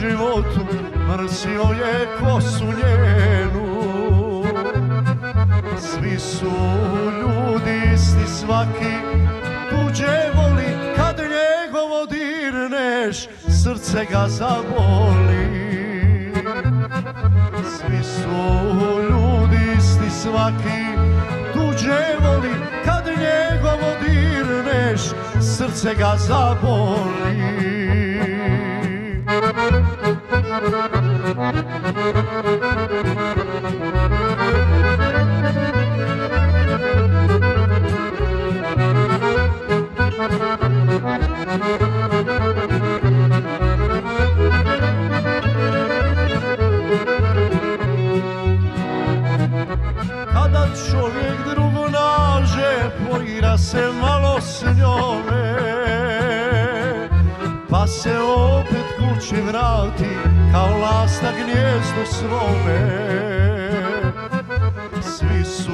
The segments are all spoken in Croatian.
životu, mrzio je kosu njenu. Svi su ljudi isti, svaki tuđe voli, kad njegovo dirneš, srce ga zaboli. Svi su ljudi isti, svaki tuđe voli, kad njegovo dirneš, srce ga zaboli. Kada čovjek drugu nađe, poigra se malo s njome, pa se opet kući vrati kao lasta gnijezdu svome. Svi su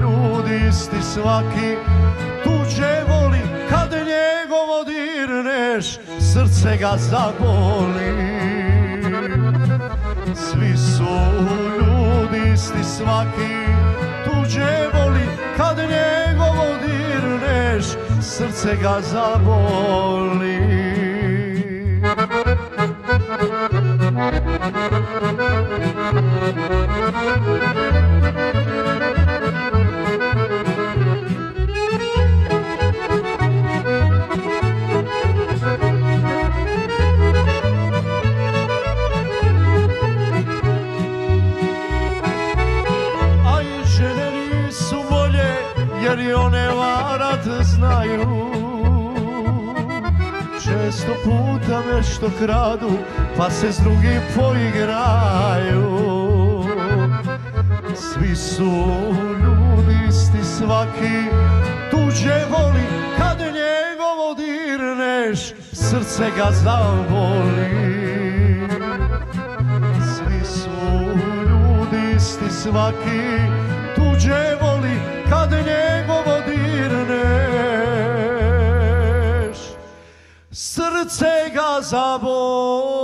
ljudi isti, svaki tuđe voli, kad njegovo dirneš, srce ga zaboli. Svi su ljudi isti, svaki tuđe voli, kad njegovo dirneš, srce ga zaboli. A i žene nisu bolje, jer i one varat znaju. Često puta nešto kradu, pa se s drugim poigraju. Svi su ljudi isti, svaki tuđe voli, kad njegovo dirneš, srce ga zaboli. Svi su ljudi isti, svaki tuđe voli, kad njegovo dirneš, srce ga zaboli.